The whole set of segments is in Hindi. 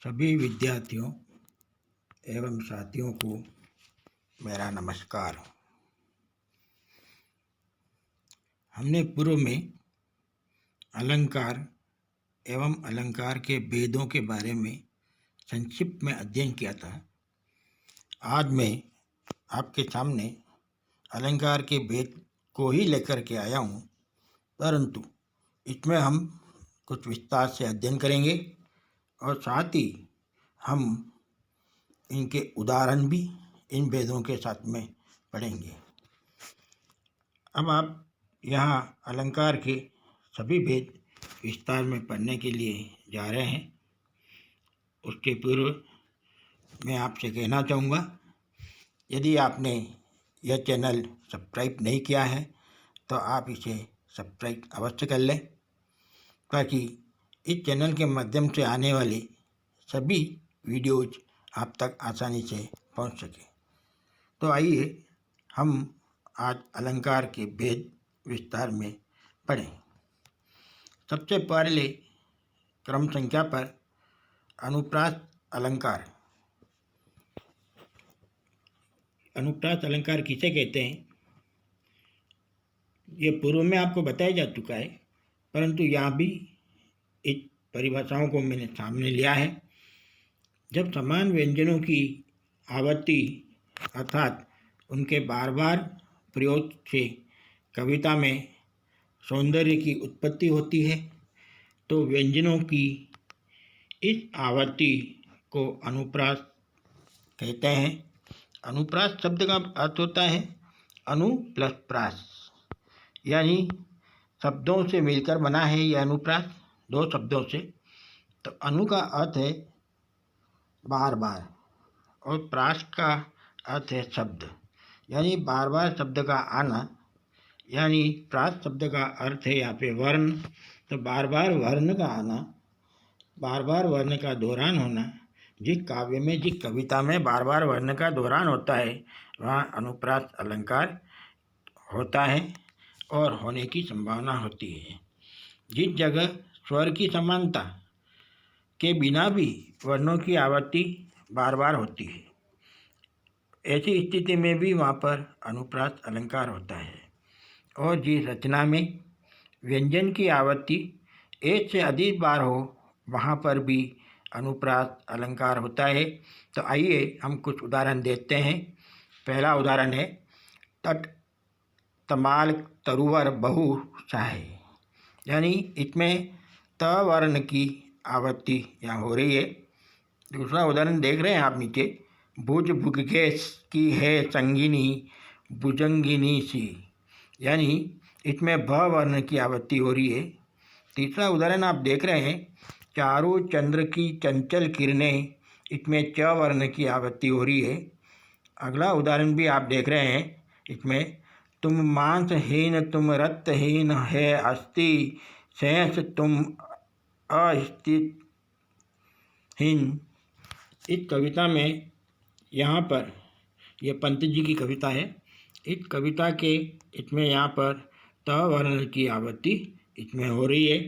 सभी विद्यार्थियों एवं साथियों को मेरा नमस्कार। हमने पूर्व में अलंकार एवं अलंकार के भेदों के बारे में संक्षिप्त में अध्ययन किया था। आज मैं आपके सामने अलंकार के भेद को ही लेकर के आया हूँ, परंतु इसमें हम कुछ विस्तार से अध्ययन करेंगे और साथ ही हम इनके उदाहरण भी इन भेदों के साथ में पढ़ेंगे। अब आप यहाँ अलंकार के सभी भेद विस्तार में पढ़ने के लिए जा रहे हैं। उसके पूर्व मैं आपसे कहना चाहूँगा, यदि आपने यह चैनल सब्सक्राइब नहीं किया है तो आप इसे सब्सक्राइब अवश्य कर लें, ताकि इस चैनल के माध्यम से आने वाली सभी वीडियोज आप तक आसानी से पहुंच सके। तो आइए हम आज अलंकार के भेद विस्तार में पढ़ें। सबसे पहले क्रम संख्या पर अनुप्रास अलंकार। अनुप्रास अलंकार किसे कहते हैं, ये पूर्व में आपको बताया जा चुका है, परंतु यहाँ भी इस परिभाषाओं को मैंने सामने लिया है। जब समान व्यंजनों की आवृत्ति अर्थात उनके बार बार प्रयोग से कविता में सौंदर्य की उत्पत्ति होती है, तो व्यंजनों की इस आवृत्ति को अनुप्रास कहते हैं। अनुप्रास शब्द का अर्थ होता है अनु प्लस प्रास, यानी शब्दों से मिलकर बना है यह अनुप्रास, दो शब्दों से। तो अनु का अर्थ है बार बार और प्रास का अर्थ है शब्द, यानी बार बार शब्द का आना। यानी प्रास शब्द का अर्थ है यहाँ पे वर्ण, तो बार बार वर्ण का आना, बार बार वर्ण का दोहरान होना। जिस काव्य में, जिस कविता में बार बार वर्ण का दोहरान होता है वहाँ अनुप्रास अलंकार होता है और होने की संभावना होती है। जिस जगह स्वर की समानता के बिना भी वर्णों की आवृत्ति बार बार होती है, ऐसी स्थिति में भी वहाँ पर अनुप्रास अलंकार होता है। और जिस रचना में व्यंजन की आवृत्ति एक से अधिक बार हो वहाँ पर भी अनुप्रास अलंकार होता है। तो आइए हम कुछ उदाहरण देखते हैं। पहला उदाहरण है तट तमाल तरुवर बहु साहे, यानी इसमें त वर्ण की आवृत्ति यहाँ हो रही है। दूसरा उदाहरण देख रहे हैं आप नीचे, भुज भुगेश की है संगिनी भुजंगिनी सी, यानी इसमें भ वर्ण की आवृत्ति हो रही है। तीसरा उदाहरण आप देख रहे हैं, चारों चंद्र की चंचल किरणें, इसमें च वर्ण की आवृत्ति हो रही है। अगला उदाहरण भी आप देख रहे हैं, इसमें तुम मांसहीन तुम रक्तहीन है अस्थि शेष तुम अस्तिहीन। इस कविता में यहाँ पर यह पंत जी की कविता है। इस कविता के इसमें यहाँ पर त वर्ण की आवृत्ति इसमें हो रही है।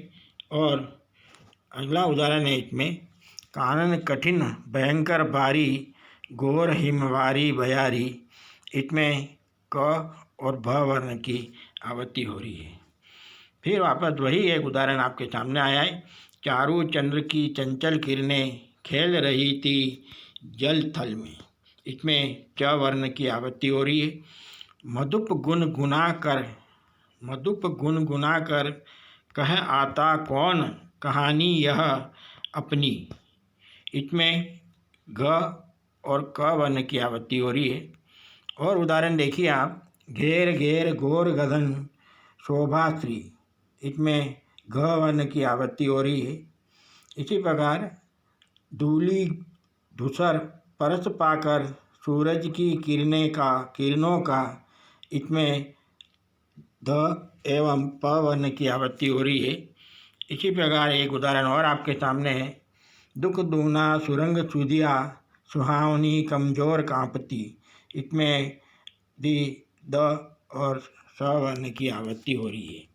और अगला उदाहरण है इसमें, कानन कठिन भयंकर भारी घोर हिमवारी बयारी, इसमें क और भ वर्ण की आवृत्ति हो रही है। फिर वापस वही एक उदाहरण आपके सामने आया है, चारों चंद्र की चंचल किरणें खेल रही थी जल थल में, इसमें च वर्ण की आवृत्ति हो रही है। मधुप गुन गुना कर कह आता कौन कहानी यह अपनी, इसमें घ और क वर्ण की आवृत्ति हो रही है। और उदाहरण देखिए आप, घेर घेर घोर गगन शोभाश्री, इसमें घ वर्ण की आवृत्ति हो रही है। इसी प्रकार धूली धूसर परस पाकर सूरज की किरणों का, इसमें ध एवं प वर्ण की आवृत्ति हो रही है। इसी प्रकार एक उदाहरण और आपके सामने है, दुख दूना सुरंग सुधिया सुहावनी कमजोर कांपती, इसमें दी द और स वर्ण की आवृत्ति हो रही है।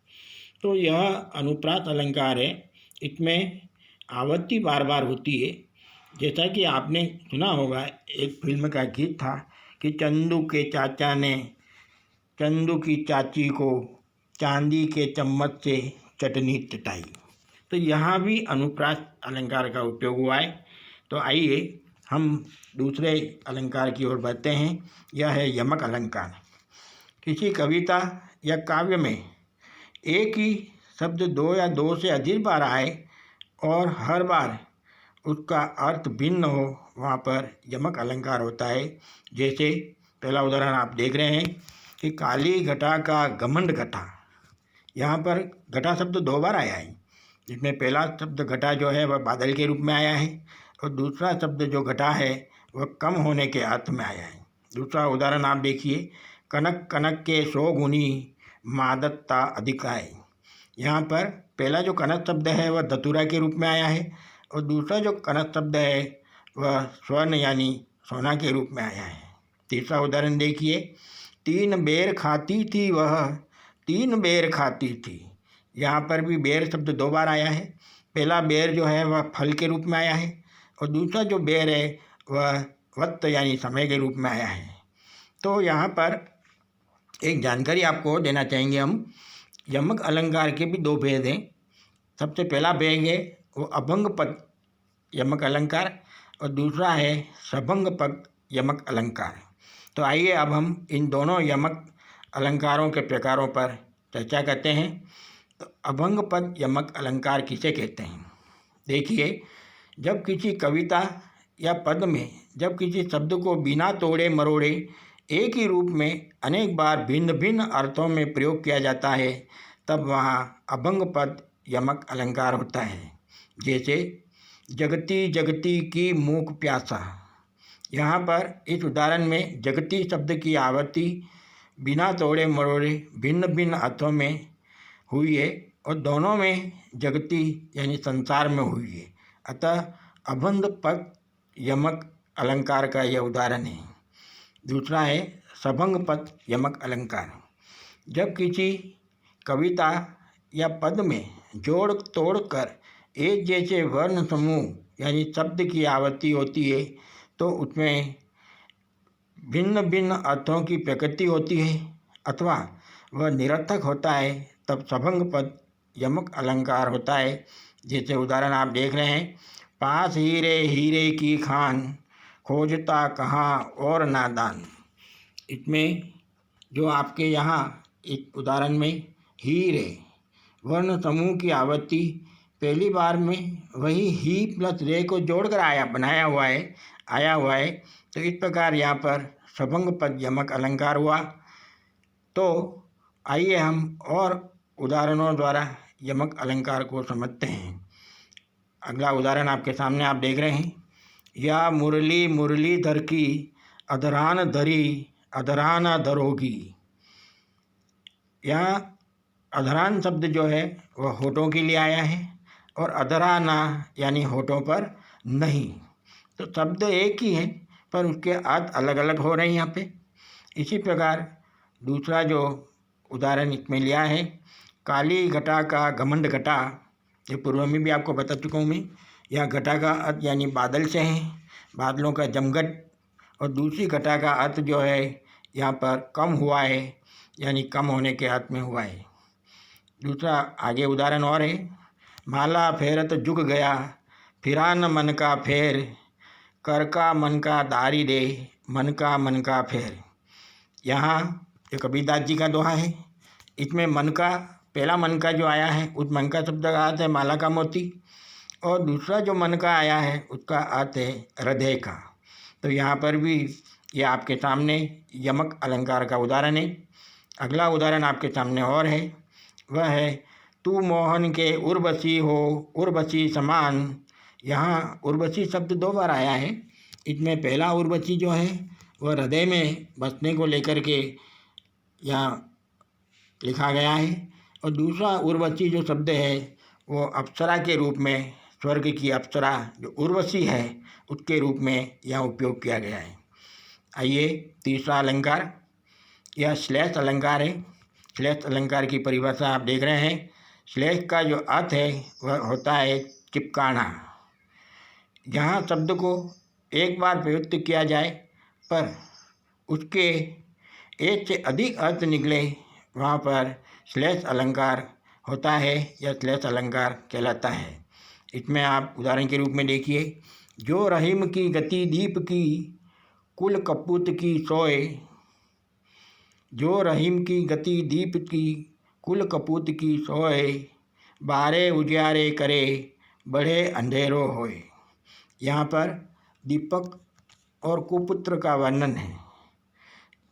तो यह अनुप्रास अलंकार है, इसमें आवृत्ति बार बार होती है। जैसा कि आपने सुना होगा, एक फिल्म का गीत था कि चंदू के चाचा ने चंदू की चाची को चांदी के चम्मच से चटनी चटाई। तो यहाँ भी अनुप्रास अलंकार का उपयोग हुआ है। तो आइए हम दूसरे अलंकार की ओर बढ़ते हैं। यह है यमक अलंकार। किसी कविता या काव्य में एक ही शब्द दो या दो से अधिक बार आए और हर बार उसका अर्थ भिन्न हो, वहाँ पर यमक अलंकार होता है। जैसे पहला उदाहरण आप देख रहे हैं कि काली घटा का घमंड घटा। यहाँ पर घटा शब्द दो बार आया है, जिसमें पहला शब्द घटा जो है वह बादल के रूप में आया है और दूसरा शब्द जो घटा है वह कम होने के अर्थ में आया है। दूसरा उदाहरण आप देखिए, कनक कनक के 100 गुनी मादत्ता अधिकाय। यहाँ पर पहला जो कनक शब्द है वह धतूरा के रूप में आया है और दूसरा जो कनक शब्द है वह स्वर्ण यानी सोना के रूप में आया है। तीसरा उदाहरण देखिए, 3 बेर खाती थी वह 3 बेर खाती थी। यहाँ पर भी बेर शब्द दो बार आया है। पहला बेर जो है वह फल के रूप में आया है और दूसरा जो बेर है वह वक्त यानी समय के रूप में आया है। तो यहाँ पर एक जानकारी आपको देना चाहेंगे हम, यमक अलंकार के भी दो भेद हैं। सबसे पहला भेद है वो अभंग पद यमक अलंकार और दूसरा है सभंग पद यमक अलंकार। तो आइए अब हम इन दोनों यमक अलंकारों के प्रकारों पर चर्चा करते हैं। तो अभंग पद यमक अलंकार किसे कहते हैं? देखिए, जब किसी कविता या पद में जब किसी शब्द को बिना तोड़े मरोड़े एक ही रूप में अनेक बार भिन्न भिन्न अर्थों में प्रयोग किया जाता है, तब वहाँ अभंग पद यमक अलंकार होता है। जैसे जगती जगती की मूक प्यासा। यहाँ पर इस उदाहरण में जगती शब्द की आवृत्ति बिना तोड़े मरोड़े भिन्न भिन्न अर्थों में हुई है और दोनों में जगती यानी संसार में हुई है। अतः अभंग पद यमक अलंकार का यह उदाहरण है। दूसरा है सभंग पद यमक अलंकार। जब किसी कविता या पद में जोड़ तोड़ कर एक जैसे वर्ण समूह यानी शब्द की आवृत्ति होती है तो उसमें भिन्न भिन्न अर्थों की प्रकृति होती है अथवा वह निरर्थक होता है, तब सभंग पद यमक अलंकार होता है। जैसे उदाहरण आप देख रहे हैं, पास हीरे हीरे की खान खोजता कहाँ और नादान। इसमें जो आपके यहाँ एक उदाहरण में हीरे वर्ण समूह की आवृत्ति पहली बार में वही ही प्लस रे को जोड़कर आया हुआ है। तो इस प्रकार यहाँ पर सभंग पद यमक अलंकार हुआ। तो आइए हम और उदाहरणों द्वारा यमक अलंकार को समझते हैं। अगला उदाहरण आपके सामने आप देख रहे हैं, या मुरली मुरलीधर की अधरान धरी अधराना धरोगी। यहाँ अधरान शब्द जो है वह होठों के लिए आया है और अधराना यानी होठों पर नहीं। तो शब्द एक ही है पर उसके अर्थ अलग अलग हो रहे हैं यहाँ पे। इसी प्रकार दूसरा जो उदाहरण इसमें लिया है, काली घटा का घमंड घटा। ये पूर्व में भी आपको बता चुका हूँ मैं। यह घटा का अर्थ यानी बादल से है, बादलों का जमघट। और दूसरी घटा का अर्थ जो है यहाँ पर कम हुआ है यानी कम होने के अर्थ में हुआ है। दूसरा आगे उदाहरण और है, माला फेरत जुग गया फिरा न मन का फेर कर का मन का दारी दे मन का फेर। यहाँ ये कबीरदास जी का दोहा है। इसमें मन का पहला मन का जो आया है उस मन का शब्द का अर्थ है माला का मोती और दूसरा जो मन का आया है उसका अर्थ है हृदय का। तो यहाँ पर भी ये आपके सामने यमक अलंकार का उदाहरण है। अगला उदाहरण आपके सामने और है, वह है तू मोहन के उर्वशी हो उर्वशी समान। यहाँ उर्वशी शब्द दो बार आया है। इसमें पहला उर्वशी जो है वह हृदय में बसने को लेकर के यहाँ लिखा गया है और दूसरा उर्वशी जो शब्द है वो अप्सरा के रूप में, स्वर्ग की अप्सरा जो उर्वशी है उसके रूप में यहाँ उपयोग किया गया है। आइए तीसरा अलंकार, यह श्लेष अलंकार है। श्लेष अलंकार की परिभाषा आप देख रहे हैं। श्लेष का जो अर्थ है वह होता है चिपकाना। जहाँ शब्द को एक बार प्रयुक्त किया जाए पर उसके एक से अधिक अर्थ निकले, वहाँ पर श्लेष अलंकार होता है या श्लेष अलंकार कहलाता है। इसमें आप उदाहरण के रूप में देखिए, जो रहीम की गति दीप की कुल कपूत की सोए, जो रहीम की गति दीप की कुल कपूत की सोए, बारे उजियारे करे बढ़े अंधेरो होए। यहाँ पर दीपक और कुपुत्र का वर्णन है।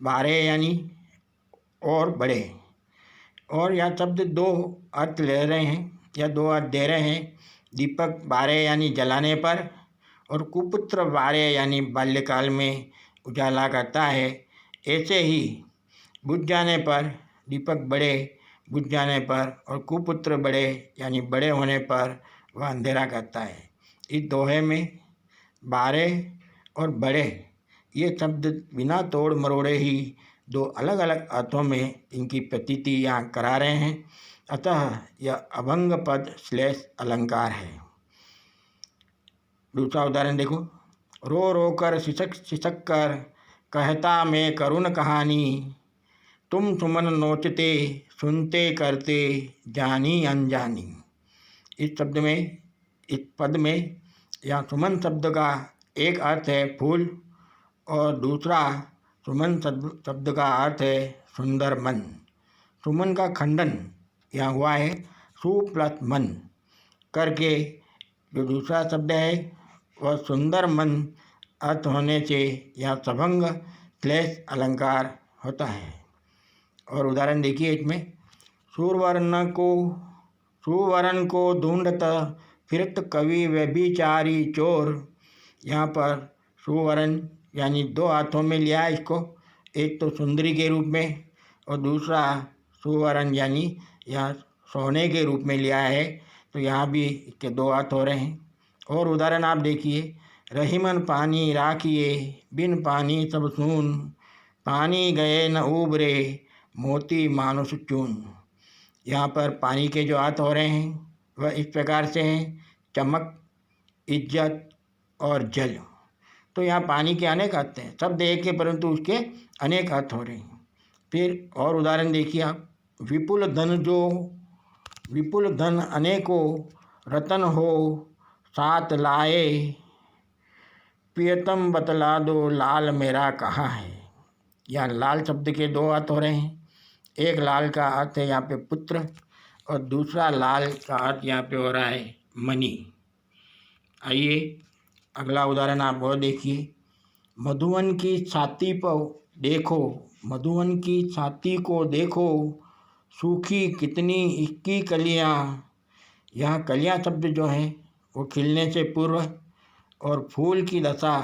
बारे यानी और बड़े, और यह शब्द दो अर्थ ले रहे हैं या दो अर्थ दे रहे हैं। दीपक बारे यानी जलाने पर, और कुपुत्र बारे यानी बाल्यकाल में उजाला करता है। ऐसे ही बुझ जाने पर, दीपक बड़े बुझ जाने पर, और कुपुत्र बड़े यानी बड़े होने पर वह अंधेरा करता है। इस दोहे में बारे और बड़े ये शब्द बिना तोड़ मरोड़े ही दो अलग अलग अर्थों में इनकी प्रतीति यहाँ करा रहे हैं। अतः यह अभंग पद श्लेष अलंकार है। दूसरा उदाहरण देखो, रो रो कर सिसक सिसक कर कहता मैं करुण कहानी, तुम सुमन नोचते सुनते करते जानी अनजानी। इस शब्द में, इस पद में यहाँ सुमन शब्द का एक अर्थ है फूल, और दूसरा सुमन शब्द का अर्थ है सुंदर मन। सुमन का खंडन यहाँ हुआ है सु प्लस मन करके। जो दूसरा शब्द है वह सुंदर मन अर्थ होने से यह सभंग श्लेष अलंकार होता है। और उदाहरण देखिए इसमें, सुवर्ण को ढूंढत फिरत कवि व्यभिचारी चोर। यहाँ पर सुवर्ण यानी दो हाथों में लिया है इसको, एक तो सुंदरी के रूप में और दूसरा सुवर्ण यानी यह सोने के रूप में लिया है। तो यहाँ भी इसके दो हाथ हो रहे हैं। और उदाहरण आप देखिए, रहीमन पानी राखिए बिन पानी सब सून, पानी गए न उबरे मोती मानुष चून। यहाँ पर पानी के जो हाथ हो रहे हैं वह इस प्रकार से हैं, चमक, इज्जत और जल। तो यहाँ पानी के अनेक अर्थ हैं, शब्द एक के परंतु उसके अनेक अर्थ हो रहे हैं। फिर और उदाहरण देखिए आप, विपुल धन अनेकों रतन हो साथ लाए, प्रियतम बतला दो लाल मेरा कहाँ है। यहाँ लाल शब्द के दो अर्थ हो रहे हैं। एक लाल का अर्थ है यहाँ पे पुत्र, और दूसरा लाल का अर्थ यहाँ पे हो रहा है मणि। आइए अगला उदाहरण आप और देखिए, मधुवन की छाती पर देखो, मधुवन की छाती को देखो, सूखी कितनी इसकी कलियाँ। यहाँ कलियाँ शब्द जो है वो खिलने से पूर्व और फूल की दशा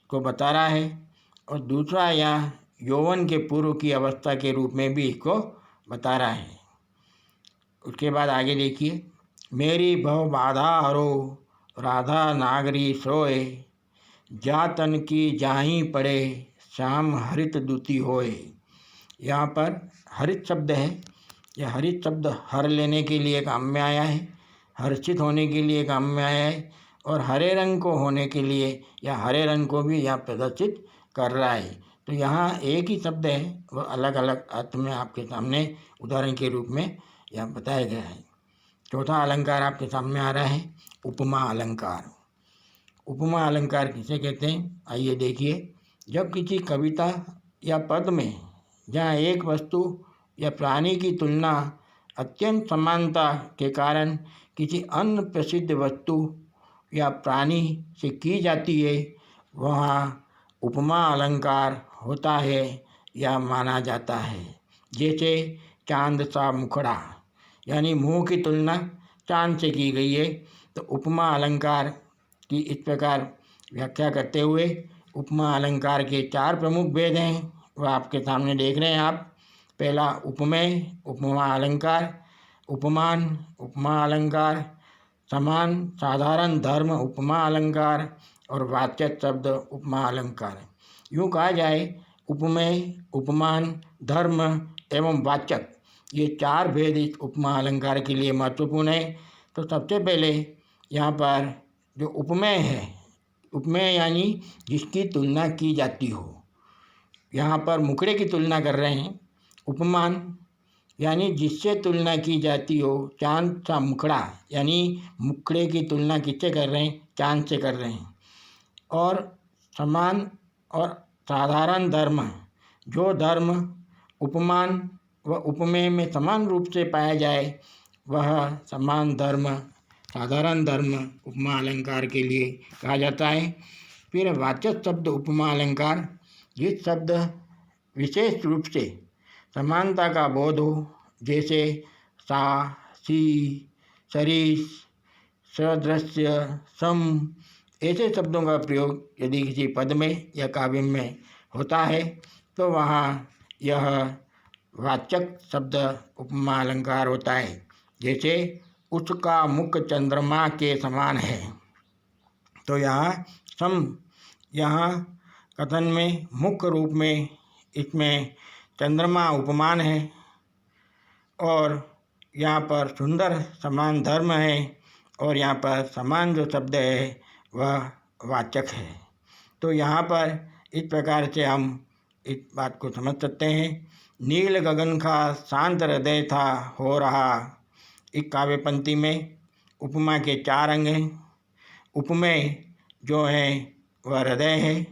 को बता रहा है, और दूसरा यहाँ यौवन के पूर्व की अवस्था के रूप में भी इसको बता रहा है। उसके बाद आगे देखिए, मेरी भव बाधा हरो राधा नागरी सोए, जातन की जाही पड़े श्याम हरित दूती होए। यहाँ पर हरित शब्द है। यह हरित शब्द हर लेने के लिए काम में आया है, हर्षित होने के लिए काम में आया है, और हरे रंग को होने के लिए या हरे रंग को भी यहाँ प्रदर्शित कर रहा है। तो यहाँ एक ही शब्द है, वह अलग अलग अर्थ में आपके सामने उदाहरण के रूप में यहाँ बताया गया है। चौथा अलंकार आपके सामने आ रहा है उपमा अलंकार। उपमा अलंकार किसे कहते हैं, आइए देखिए। जब किसी कविता या पद में जहाँ एक वस्तु या प्राणी की तुलना अत्यंत समानता के कारण किसी अन्य प्रसिद्ध वस्तु या प्राणी से की जाती है, वहाँ उपमा अलंकार होता है या माना जाता है। जैसे चांद सा मुखड़ा, यानी मुँह की तुलना चांद से की गई है। तो उपमा अलंकार की इस प्रकार व्याख्या करते हुए उपमा अलंकार के चार प्रमुख भेद हैं, वह आपके सामने देख रहे हैं आप। पहला उपमेय उपमा अलंकार, उपमान उपमा अलंकार, समान साधारण धर्म उपमा अलंकार, और वाच्य शब्द उपमा अलंकार। यूँ कहा जाए, उपमेय उपमान धर्म एवं वाचक ये चार भेद इस उपमा अलंकार के लिए महत्वपूर्ण है। तो सबसे पहले यहाँ पर जो उपमेय है, उपमेय यानी जिसकी तुलना की जाती हो। यहाँ पर मुखड़े की तुलना कर रहे हैं। उपमान यानी जिससे तुलना की जाती हो, चांद सा मुखड़ा, यानी मुखड़े की तुलना किससे कर रहे हैं? चांद से कर रहे हैं। और समान और साधारण धर्म, जो धर्म उपमान व उपमेय में समान रूप से पाया जाए, वह समान धर्म, साधारण धर्म उपमा अलंकार के लिए कहा जाता है। फिर वाचक शब्द उपमा अलंकार, जिस शब्द विशेष रूप से समानता का बोध हो, जैसे सा, सी, सरिस, सदृश्य, सम, ऐसे शब्दों का प्रयोग यदि किसी पद में या काव्य में होता है तो वहाँ यह वाचक शब्द उपमा अलंकार होता है। जैसे उसका मुख चंद्रमा के समान है, तो यहाँ सम, यहाँ कथन में मुख्य रूप में इसमें चंद्रमा उपमान है और यहाँ पर सुंदर समान धर्म है और यहाँ पर समान जो शब्द है वह वाचक है। तो यहाँ पर इस प्रकार से हम इस बात को समझ सकते हैं। नील गगन का शांत हृदय था हो रहा, इस काव्य पंक्ति में उपमा के 4 अंग हैं। उपमेय जो है वह हृदय है,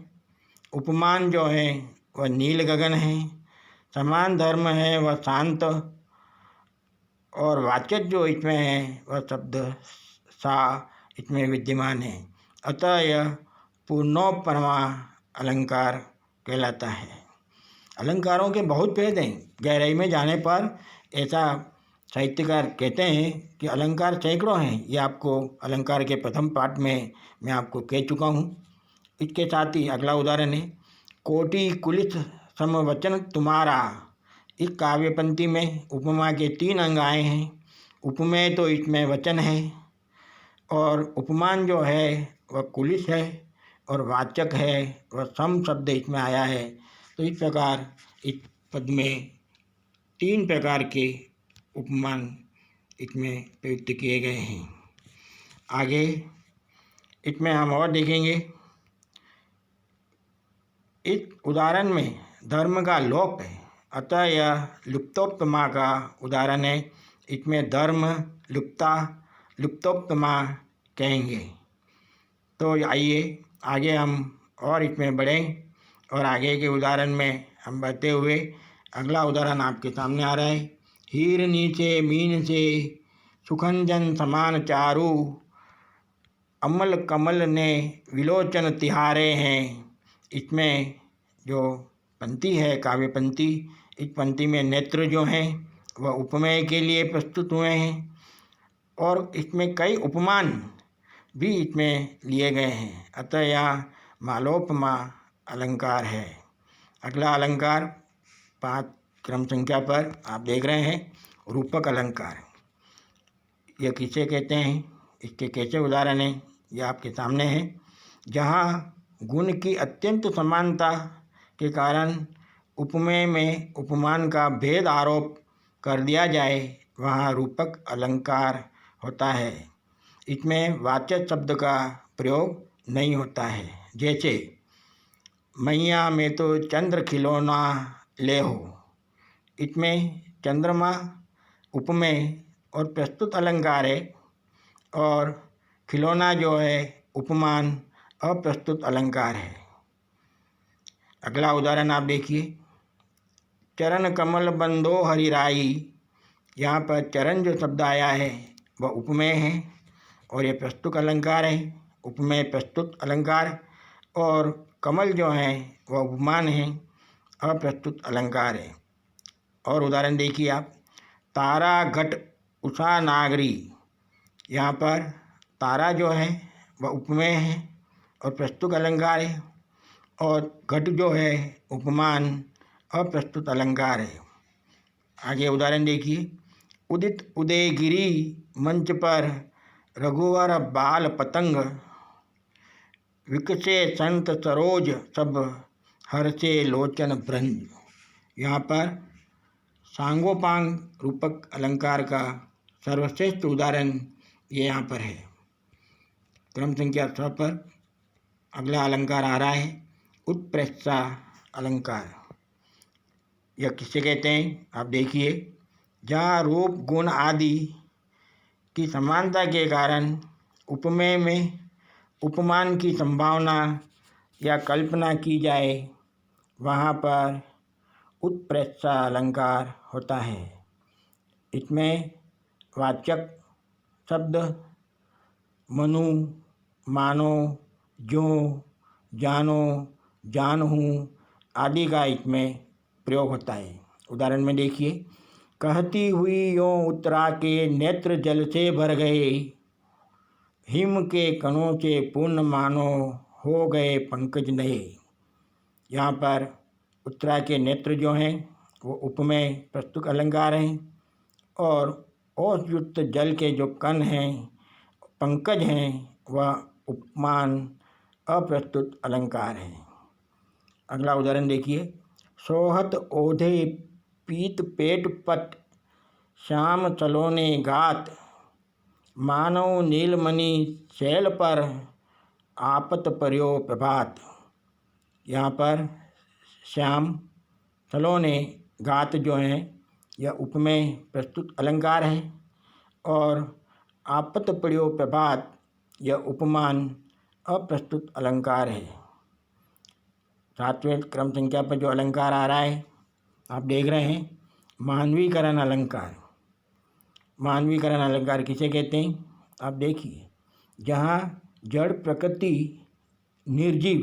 उपमान जो है वह नील गगन है, समान धर्म है वह शांत, और वाचक जो इसमें है वह शब्द सा इसमें विद्यमान है। अतः यह पूर्णोपमा अलंकार कहलाता है। अलंकारों के बहुत भेद हैं। गहराई में जाने पर ऐसा साहित्यकार कहते हैं कि अलंकार सैकड़ों हैं। ये आपको अलंकार के प्रथम पाठ में मैं आपको कह चुका हूँ। इसके साथ ही अगला उदाहरण है, कोटि कुलित समवचन तुम्हारा। इस काव्य पंक्ति में उपमा के 3 अंग आए हैं। उपमेय तो इसमें वचन है और उपमान जो है वह कुलिस है और वाचक है वह सम शब्द इसमें आया है। तो इस प्रकार इस पद में 3 प्रकार के उपमान इसमें प्रयुक्त किए गए हैं। आगे इसमें हम और देखेंगे। इस उदाहरण में धर्म का लोप है, अतः यह लुप्तोपमा का उदाहरण है। इसमें धर्म लुप्तोपमा कहेंगे। तो आइए आगे हम और इसमें बढ़ें और आगे के उदाहरण में हम बढ़ते हुए अगला उदाहरण आपके सामने आ रहा है। हीर नीचे मीन से सुखंजन समान चारू, अमल कमल ने विलोचन तिहारे हैं। इसमें जो पंक्ति है काव्य पंक्ति, इस पंक्ति में नेत्र जो हैं वह उपमेय के लिए प्रस्तुत हुए हैं और इसमें कई उपमान भी इसमें लिए गए हैं। अतः यह मालोपमा अलंकार है। अगला अलंकार 5 क्रम संख्या पर आप देख रहे हैं, रूपक अलंकार। यह किसे कहते हैं, इसके कैसे उदाहरण हैं, यह आपके सामने है। जहाँ गुण की अत्यंत समानता के कारण उपमेय में उपमान का भेद आरोप कर दिया जाए, वहाँ रूपक अलंकार होता है। इसमें वाचक शब्द का प्रयोग नहीं होता है। जैसे मैया में तो चंद्र खिलौना ले हो, इसमें चंद्रमा उपमेय और प्रस्तुत अलंकार है और खिलौना जो है उपमान अप्रस्तुत अलंकार है। अगला उदाहरण आप देखिए, चरण कमल बंदो हरिराई। यहाँ पर चरण जो शब्द आया है वह उपमेय है और ये प्रस्तुत अलंकार है। उपमेय प्रस्तुत अलंकार और कमल जो है वह उपमान है, अप्रस्तुत अलंकार है। और उदाहरण देखिए आप, तारा घट उषा नागरी। यहाँ पर तारा जो है वह उपमेय है और प्रस्तुत अलंकार है और घट जो है उपमान अप्रस्तुत अलंकार है। आगे उदाहरण देखिए, उदित उदयगिरी मंच पर रघुवर बाल पतंग, विकसे संत सरोज सब हर्षे लोचन ब्रंज। यहाँ पर सांगोपांग रूपक अलंकार का सर्वश्रेष्ठ उदाहरण ये यहाँ पर है। क्रम संख्या 6 पर अगला अलंकार आ रहा है उत्प्रेक्षा अलंकार। यह किसे कहते हैं आप देखिए। जहाँ रूप गुण आदि की समानता के कारण उपमेय में उपमान की संभावना या कल्पना की जाए वहाँ पर उत्प्रेक्षा अलंकार होता है। इसमें वाचक शब्द मनु, मानो, जो, जानो, जानहूँ आदि का इसमें प्रयोग होता है। उदाहरण में देखिए। कहती हुई यों उत्तरा के नेत्र जल से भर गए, हिम के कणों से पूर्ण मानो हो गए पंकज नए। यहाँ पर उत्तरा के नेत्र जो हैं वो उपमेय प्रस्तुत अलंकार हैं और ओषयुक्त जल के जो कण हैं पंकज हैं वह उपमान अप्रस्तुत अलंकार है। अगला उदाहरण देखिए। सोहत ओधे पीत पेट पट, श्याम चलोने गात, मानव नीलमणि शैल पर, आपत पर्यो प्रभात। यहाँ पर श्याम सलोने गात जो हैं यह उपमेय प्रस्तुत अलंकार है और आपत पर्यो प्रभात यह उपमान अप्रस्तुत अलंकार है। 7वें क्रम संख्या पर जो अलंकार आ रहा है आप देख रहे हैं मानवीकरण अलंकार। मानवीकरण अलंकार किसे कहते हैं आप देखिए। जहाँ जड़ प्रकृति निर्जीव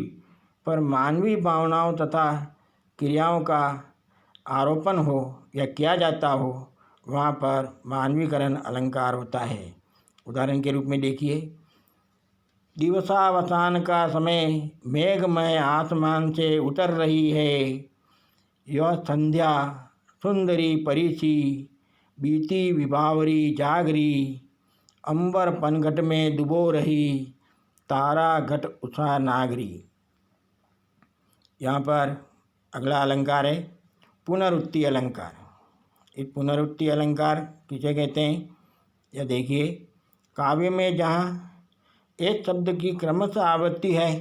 पर मानवीय भावनाओं तथा क्रियाओं का आरोपण हो या किया जाता हो वहाँ पर मानवीकरण अलंकार होता है। उदाहरण के रूप में देखिए। दिवसावसान का समय मेघमय आसमान से उतर रही है, यह संध्या सुंदरी परिसी, बीती विभावरी जागरी, अंबर पनघट में डुबो रही, तारा घट उषा नागरी। यहाँ पर अगला अलंकार है पुनरुक्ति अलंकार। इस पुनरुक्ति अलंकार किसे कहते हैं यह देखिए। काव्य में जहाँ एक शब्द की क्रमशः आवृत्ति है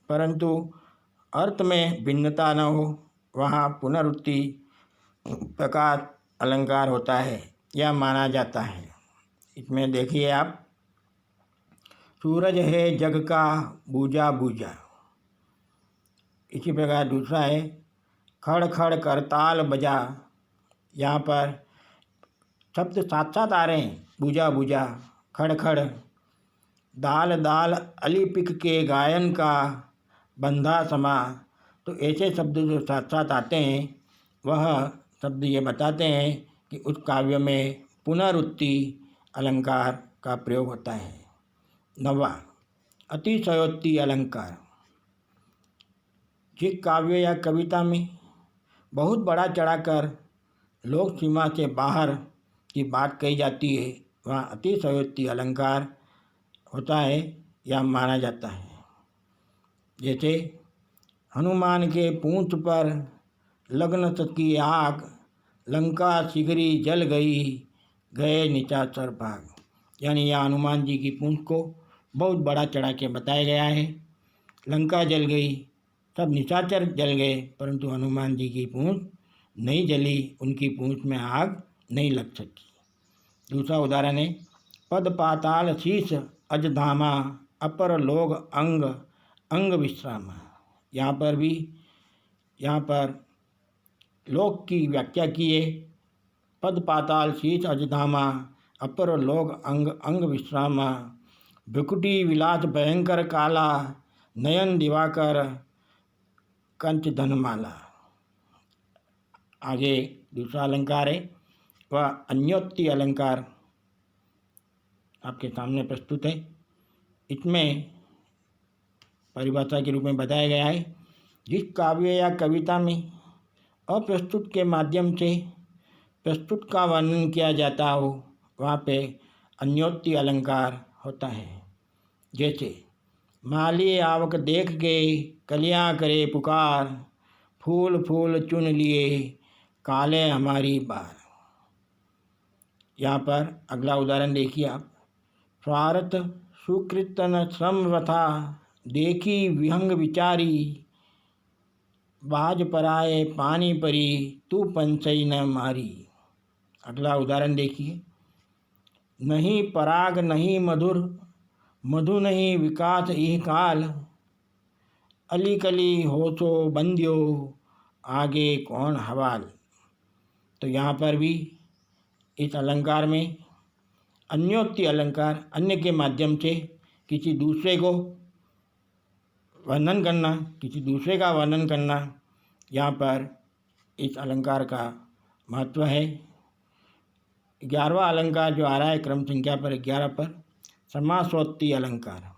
परंतु अर्थ में भिन्नता न हो वहाँ पुनरुक्ति प्रकार अलंकार होता है या माना जाता है। इसमें देखिए आप। सूरज है जग का बूझा बूझा। इसी प्रकार दूसरा है खड़ खड़ करताल बजा। यहाँ पर शब्द साथ साथ आ रहे हैं बूझा बूझा, खड़ खड़। दाल दाल अलिपिक के गायन का बंधा समा। तो ऐसे शब्द जो साथ साथ आते हैं वह शब्द ये बताते हैं कि उस काव्य में पुनरुक्ति अलंकार का प्रयोग होता है। 9वां अतिशयोक्ति अलंकार। जिस काव्य या कविता में बहुत बड़ा चढ़ाकर लोक सीमा से बाहर की बात कही जाती है वहाँ अतिशयोक्ति अलंकार होता है या माना जाता है। जैसे हनुमान के पूंछ पर लगन की आग, लंका शिगरी जल गई, गए निचाचर भाग। यानी यहाँ हनुमान जी की पूंछ को बहुत बड़ा चढ़ा के बताया गया है। लंका जल गई, सब निशाचर जल गए परंतु हनुमान जी की पूंछ नहीं जली, उनकी पूंछ में आग नहीं लग सकी। दूसरा उदाहरण है पद पाताल शीश अजधामा, अपर लोग अंग अंग विश्राम। यहाँ पर लोक की व्याख्या की है। पद पाताल शीश अजधामा, अपर लोग अंग अंग विश्रामा, भ्रुकुटी विलास भयंकर काला, नयन दिवाकर कंच धनमाला। आगे दूसरा अलंकार है वह अन्योक्ति अलंकार आपके सामने प्रस्तुत है। इसमें परिभाषा के रूप में बताया गया है जिस काव्य या कविता में अप्रस्तुत के माध्यम से प्रस्तुत का वर्णन किया जाता हो वहाँ पे अन्योक्ति अलंकार होता है। जैसे माली आवक देख के कलियाँ करे पुकार, फूल फूल चुन लिए काले हमारी बार। यहाँ पर अगला उदाहरण देखिए आप। स्वार्थ सुकृतन समवथा देखी विहंग विचारी बाज पराए पानी परी तू पंचई न मारी। अगला उदाहरण देखिए। नहीं पराग नहीं मधुर मधु नहीं विकास इह काल अली कली होशो बंद्यो आगे कौन हवाल। तो यहाँ पर भी इस अलंकार में अन्योक्ति अलंकार, अन्य के माध्यम से किसी दूसरे को वर्णन करना, किसी दूसरे का वर्णन करना, यहाँ पर इस अलंकार का महत्व है। 11वां अलंकार जो आ रहा है क्रम संख्या पर 11 पर, समासोक्ति अलंकार।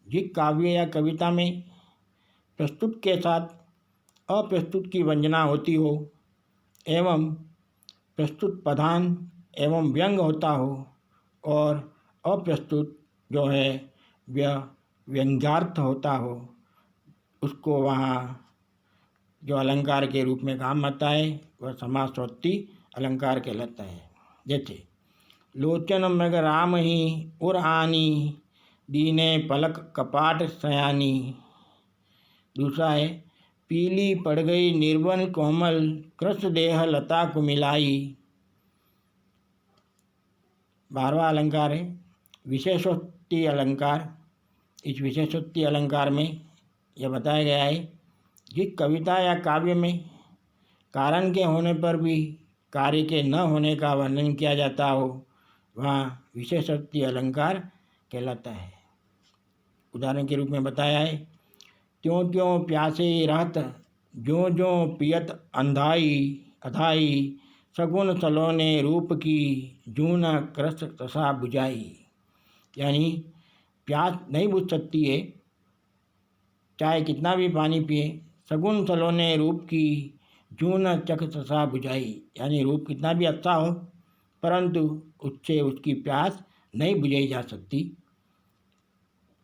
जिस काव्य या कविता में प्रस्तुत के साथ अप्रस्तुत की वंजना होती हो एवं प्रस्तुत प्रधान एवं व्यंग होता हो और अप्रस्तुत जो है वह व्यंग्यार्थ होता हो, उसको वहाँ जो अलंकार के रूप में काम आता है वह समासोक्ति अलंकार कहलाता है। जैसे लोचन मृग राम ही उर आनी दीने पलक कपाट सयानी। दूसरा है पीली पड़ गई निर्वन कोमल कृष्ण देह लता को मिलाई। 12वां अलंकार है विशेषोक्ति अलंकार। इस विशेषोक्ति अलंकार में यह बताया गया है कि कविता या काव्य में कारण के होने पर भी कार्य के न होने का वर्णन किया जाता हो, वहाँ विशेषोक्ति अलंकार कहलाता है। उदाहरण के रूप में बताया है त्यों त्यों प्यासे रहत ज्यों ज्यों पियत अंधाई अधाई सगुन सलोने रूप की जून कृष तसा बुझाई। यानी प्यास नहीं बुझ सकती है चाहे कितना भी पानी पिए, सगुन सलोने रूप की जून चख तसा बुझाई। यानी रूप कितना भी अच्छा हो परंतु उससे उसकी प्यास नहीं बुझाई जा सकती।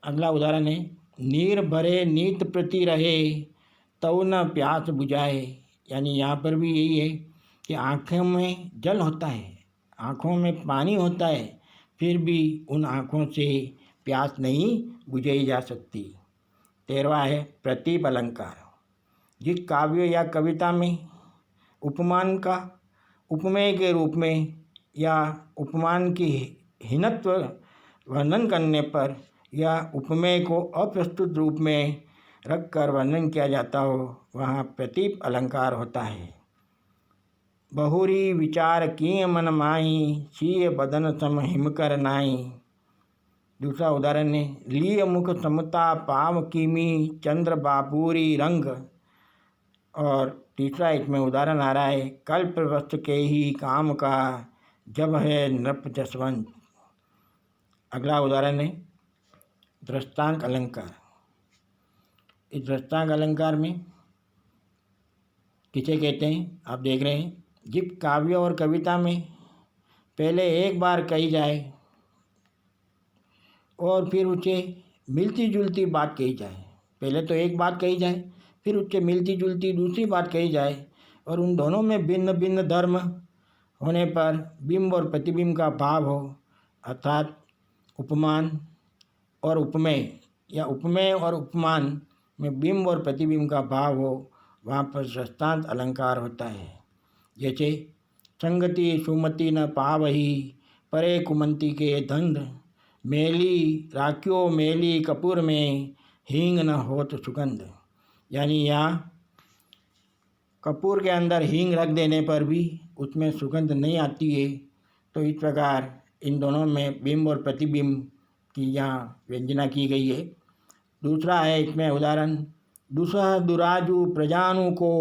अगला उदाहरण है नीर भरे नीत प्रति रहे तव न प्यास बुझाए। यानी यहाँ पर भी यही है कि आँखों में जल होता है, आँखों में पानी होता है, फिर भी उन आँखों से प्यास नहीं बुझाई जा सकती। 13वां है प्रतीप अलंकार। जिस काव्य या कविता में उपमान का उपमेय के रूप में या उपमान की हीनत्व वर्णन करने पर या उपमेय को अप्रस्तुत रूप में रखकर वर्णन किया जाता हो, वहाँ प्रतीप अलंकार होता है। बहुरी विचार किए मन माही सीय बदन सम हिमकर नाई। दूसरा उदाहरण है लीय मुख समता पाव किमी चंद्र बापूरी रंग। और तीसरा इसमें उदाहरण आ रहा है कल्प वस्त्र के ही काम का जब है नृप जसवंत। अगला उदाहरण है दृष्टांत अलंकार। इस दृष्टांत अलंकार में किसे कहते हैं आप देख रहे हैं, जिस काव्य और कविता में पहले एक बार कही जाए और फिर उससे मिलती जुलती बात कही जाए। पहले तो एक बात कही जाए फिर उससे मिलती जुलती दूसरी बात कही जाए और उन दोनों में भिन्न भिन्न धर्म होने पर बिंब और प्रतिबिंब का भाव हो, अर्थात उपमान और उपमेय या उपमेय और उपमान में बिंब और प्रतिबिंब का भाव हो, वहाँ पर दृष्टांत अलंकार होता है। जैसे संगति सुमति न पावही परे कुमंती के धंध मेली राख्यो मेली कपूर में हींग न होत सुगंध। यानी यहाँ कपूर के अंदर हींग रख देने पर भी उसमें सुगंध नहीं आती है। तो इस प्रकार इन दोनों में बिंब और प्रतिबिंब की यहाँ व्यंजना की गई है। दूसरा है इसमें उदाहरण दुसह दुराजू प्रजानु को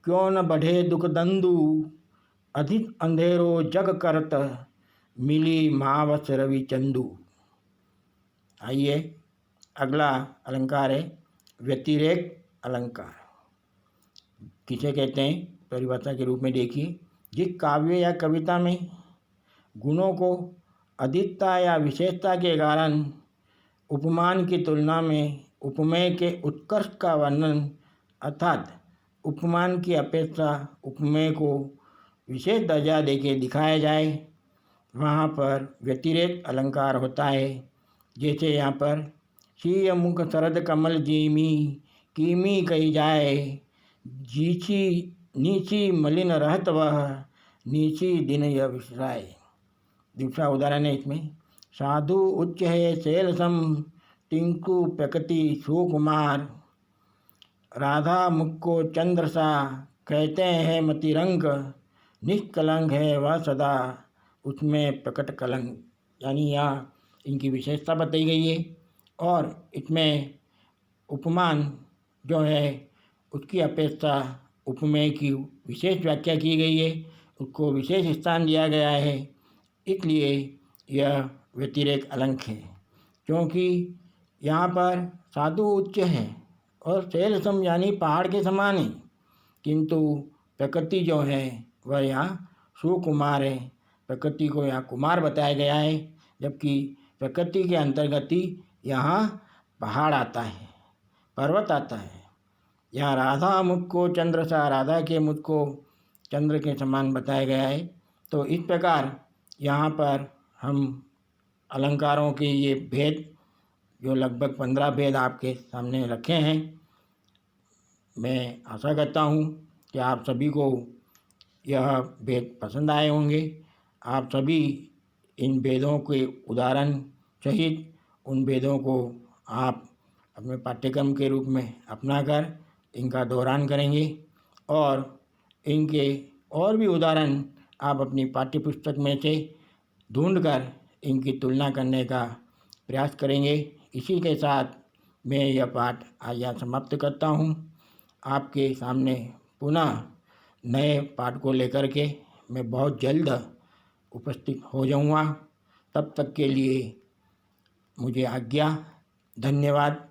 क्यों न बढ़े दुख दंदु अधिक अंधेरो जग करत मिली मावस रवि चंदू। आइए अगला अलंकार है व्यतिरेक अलंकार। किसे कहते हैं परिभाषा के रूप में देखिए, जिस काव्य या कविता में गुणों को अधिकता या विशेषता के कारण उपमान की तुलना में उपमेय के उत्कर्ष का वर्णन अर्थात उपमान की अपेक्षा उपमेय को विशेष दर्जा देके दिखाया जाए, वहाँ पर व्यतिरेक अलंकार होता है। जैसे यहाँ पर शीय मुख शरद कमल जीमी कीमी कही जाए, जीची नीची मलिन रहत वह नीची दिन यह विसराए। दूसरा उदाहरण है इसमें, साधु उच्च है शैलसम टिंकु प्रकृति सुकुमार, राधा मुख को चंद्र सा कहते हैं मतिरंग, निष्कलंक है वह सदा उसमें प्रकट कलंक। यानी यहाँ इनकी विशेषता बताई गई है और इसमें उपमान जो है उसकी अपेक्षा उपमेय की विशेष व्याख्या की गई है, उसको विशेष स्थान दिया गया है, इसलिए यह व्यतिरेक अलंक है। क्योंकि यहाँ पर साधु उच्च है और शैलसम यानी पहाड़ के समान है, किंतु प्रकृति जो है वह यहाँ सुकुमार है। प्रकृति को यहाँ कुमार बताया गया है, जबकि प्रकृति के अंतर्गत ही यहाँ पहाड़ आता है, पर्वत आता है। यहाँ राधा मुख को चंद्र सा, राधा के मुख को चंद्र के समान बताया गया है। तो इस प्रकार यहाँ पर हम अलंकारों के ये भेद जो लगभग 15 भेद आपके सामने रखे हैं, मैं आशा करता हूँ कि आप सभी को यह भेद पसंद आए होंगे। आप सभी इन भेदों के उदाहरण सहित उन भेदों को आप अपने पाठ्यक्रम के रूप में अपनाकर इनका दोहरान करेंगे और इनके और भी उदाहरण आप अपनी पाठ्यपुस्तक में से ढूंढकर इनकी तुलना करने का प्रयास करेंगे। इसी के साथ मैं यह पाठ आज यहाँ समाप्त करता हूँ। आपके सामने पुनः नए पाठ को लेकर के मैं बहुत जल्द उपस्थित हो जाऊँगा। तब तक के लिए मुझे आज्ञा। धन्यवाद।